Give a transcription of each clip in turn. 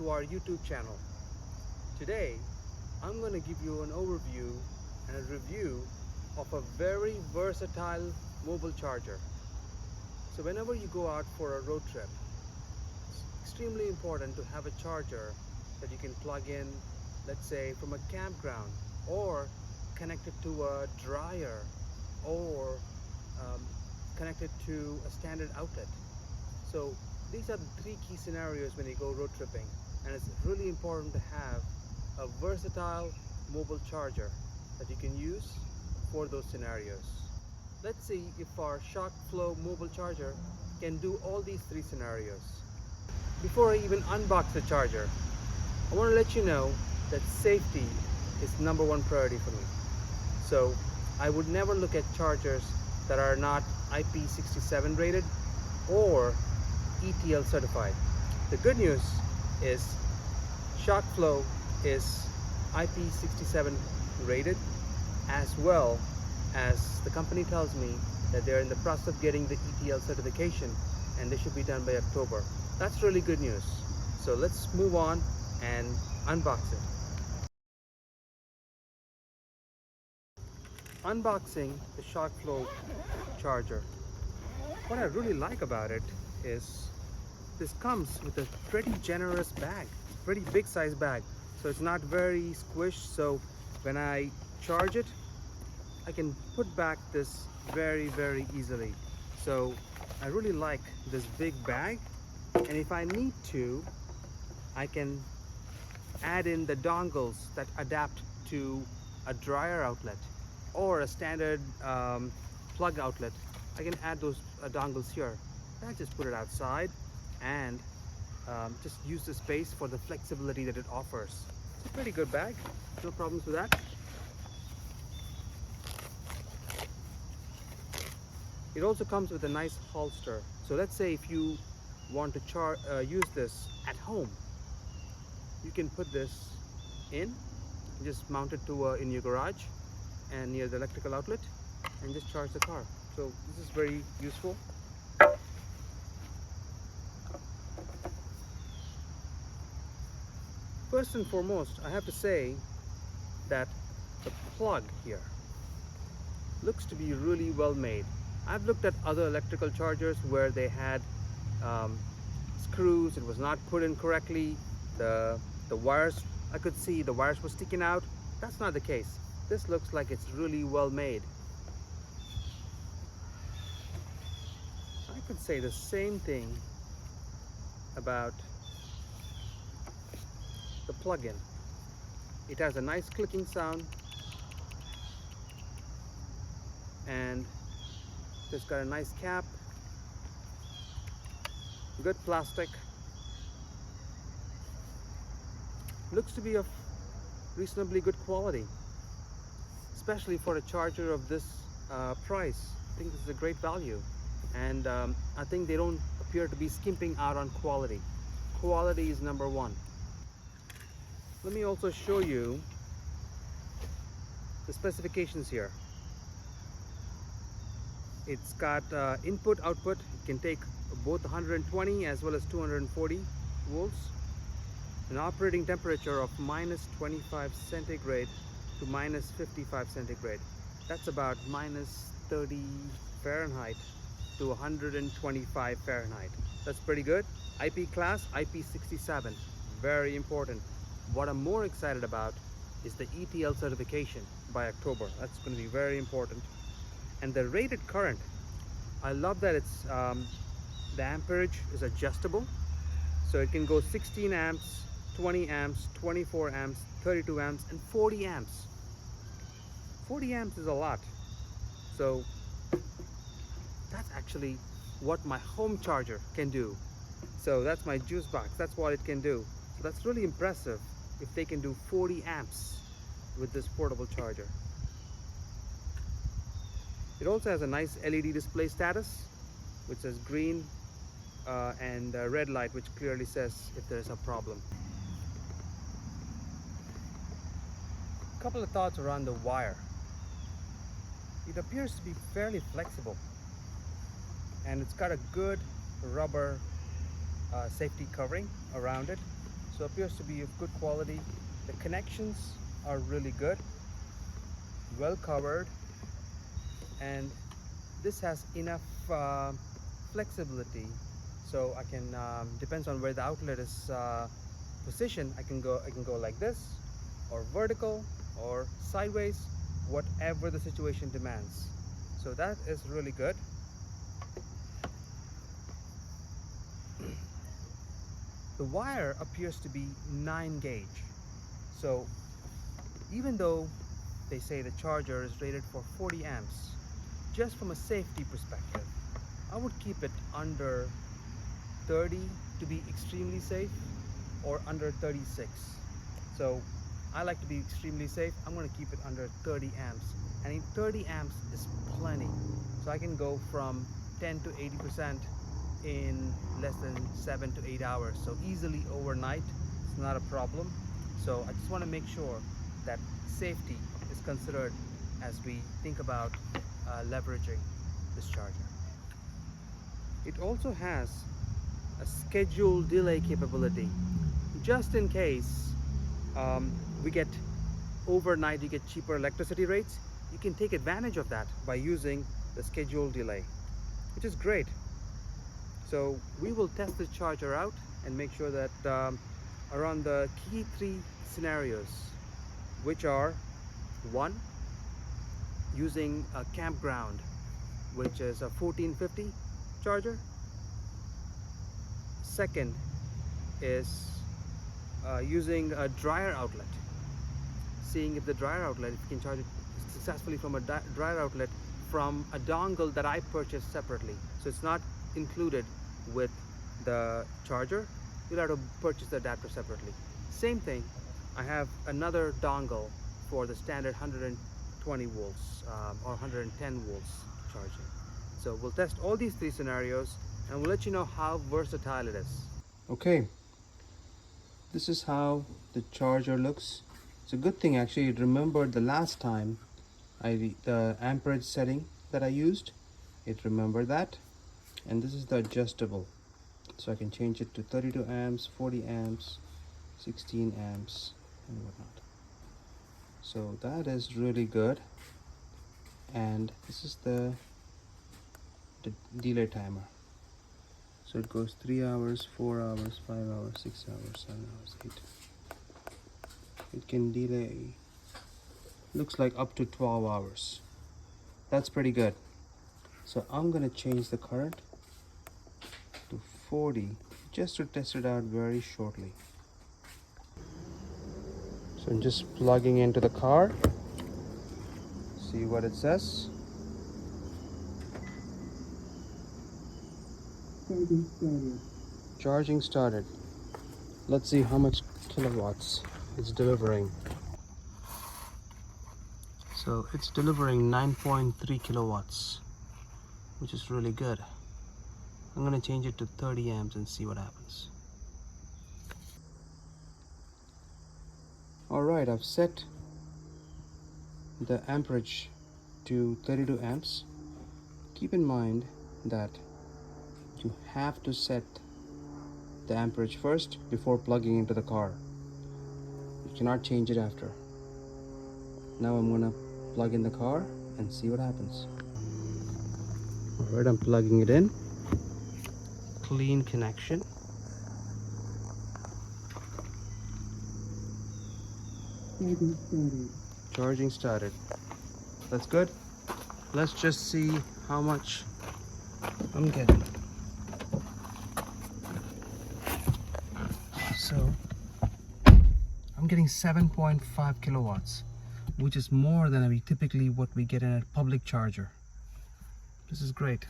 to our YouTube channel. Today I'm going to give you an overview and a review of a very versatile mobile charger. So whenever you go out for a road trip, it's extremely important to have a charger that you can plug in, let's say from a campground, or connect it to a dryer, or connect it to a standard outlet. So these are the three key scenarios when you go road tripping, and it's really important to have a versatile mobile charger that you can use for those scenarios. Let's see if our ShockFlo mobile charger can do all these three scenarios. Before I even unbox the charger, I want to let you know that safety is #1 priority for me. So I would never look at chargers that are not IP67 rated or ETL certified. The good news is ShockFlo is IP67 rated, as well as the company tells me that they're in the process of getting the ETL certification, and they should be done by October. That's really good news. So let's move on and unbox it. Unboxing the ShockFlo charger. What I really like about it is this comes with a pretty generous bag, pretty big size bag. So it's not very squished, so when I charge it, I can put back this very easily. So I really like this big bag, and if I need to, I can add in the dongles that adapt to a dryer outlet or a standard plug outlet. I can add those dongles here. I just put it outside and just use the space for the flexibility that it offers. It's a pretty good bag, no problems with that. It also comes with a nice holster. So let's say if you want to use this at home, you can put this in, just mount it to in your garage and near the electrical outlet, and just charge the car. So this is very useful. First and foremost, I have to say that the plug here looks to be really well made. I've looked at other electrical chargers where they had screws, it was not put in correctly, the wires, I could see the wires were sticking out. That's not the case. This looks like it's really well made. I could say the same thing about the plug-in. It has a nice clicking sound, and it's got a nice cap, good plastic, looks to be of reasonably good quality, especially for a charger of this price. I think this is a great value, and I think they don't appear to be skimping out on quality. Quality is #1. Let me also show you the specifications here. It's got input output. It can take both 120 as well as 240 volts. An operating temperature of -25 centigrade to -55 centigrade. That's about -30 Fahrenheit to 125 Fahrenheit. That's pretty good. IP class, IP67. Very important. What I'm more excited about is the ETL certification by October. That's going to be very important. And the rated current, I love that it's the amperage is adjustable, so it can go 16 amps, 20 amps, 24 amps, 32 amps, and 40 amps. 40 amps is a lot. So that's actually what my home charger can do. So that's my juice box, that's what it can do. So that's really impressive if they can do 40 amps with this portable charger. It also has a nice LED display status, which says green and red light, which clearly says if there is a problem. A couple of thoughts around the wire. It appears to be fairly flexible, and it's got a good rubber safety covering around it, so appears to be of good quality. The connections are really good, well covered, and this has enough flexibility, so I can depends on where the outlet is positioned. I can go like this, or vertical, or sideways, whatever the situation demands. So that is really good. The wire appears to be 9 gauge, so even though they say the charger is rated for 40 amps, just from a safety perspective, I would keep it under 30 to be extremely safe, or under 36. So I like to be extremely safe. I'm going to keep it under 30 amps, and in 30 amps is plenty, so I can go from 10 to 80% in less than 7 to 8 hours, so easily overnight. It's not a problem. So I just want to make sure that safety is considered as we think about leveraging this charger. It also has a schedule delay capability, just in case we get overnight, you get cheaper electricity rates. You can take advantage of that by using the schedule delay, which is great. So we will test the charger out and make sure that around the key 3 scenarios, which are: 1, using a campground, which is a 1450 charger. Second is using a dryer outlet, seeing if the dryer outlet, if you can charge it successfully from a dryer outlet from a dongle that I purchased separately. So it's not included with the charger. You'll have to purchase the adapter separately. Same thing, I have another dongle for the standard 120 volts or 110 volts charging. So we'll test all these 3 scenarios and we'll let you know how versatile it is. Okay, this is how the charger looks. It's a good thing actually it remembered the last time the amperage setting that I used. It remembered that, and this is the adjustable, so I can change it to 32 amps, 40 amps, 16 amps, and whatnot. So that is really good. And this is the delay timer. So it goes 3 hours, 4 hours, 5 hours, 6 hours, 7 hours, 8. It can delay, looks like up to 12 hours. That's pretty good. So I'm gonna change the current to 40 just to test it out very shortly. So I'm just plugging into the car, see what it says. Charging started. Let's see how much kilowatts it's delivering. So it's delivering 9.3 kilowatts, which is really good. I'm going to change it to 30 amps and see what happens. Alright, I've set the amperage to 32 amps. Keep in mind that you have to set the amperage first before plugging into the car. You cannot change it after. Now I'm gonna plug in the car and see what happens. Alright, I'm plugging it in. Clean connection. Charging started. That's good. Let's just see how much I'm getting. So I'm getting 7.5 kilowatts, which is more than typically what we get in a public charger. This is great.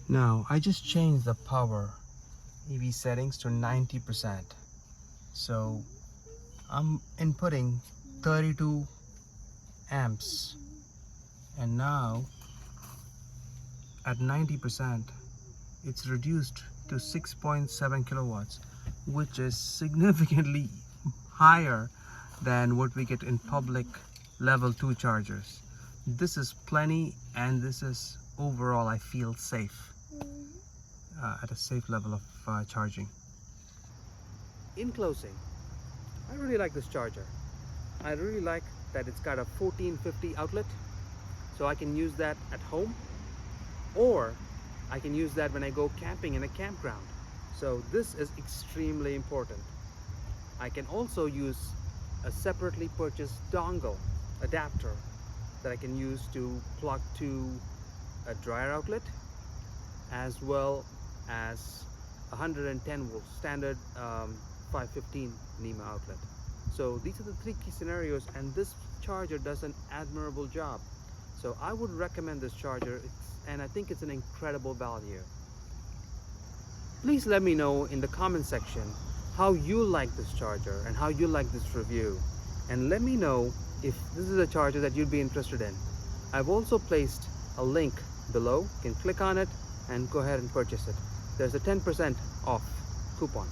Now I just changed the power EV settings to 90%. So I'm inputting 32 amps, and now at 90% it's reduced to 6.7 kilowatts, which is significantly higher than what we get in public level 2 chargers. This is plenty, and this is overall I feel safe. at a safe level of charging. In closing, I really like this charger. I really like that it's got a 1450 outlet, so I can use that at home, or I can use that when I go camping in a campground. So this is extremely important. I can also use a separately purchased dongle adapter that I can use to plug to a dryer outlet, as well as 110 volt standard 515 NEMA outlet. So these are the three key scenarios, and this charger does an admirable job. So I would recommend this charger, and I think it's an incredible value. Please let me know in the comment section how you like this charger and how you like this review, and let me know if this is a charger that you'd be interested in. I've also placed a link below. You can click on it and go ahead and purchase it. There's a 10% off coupon.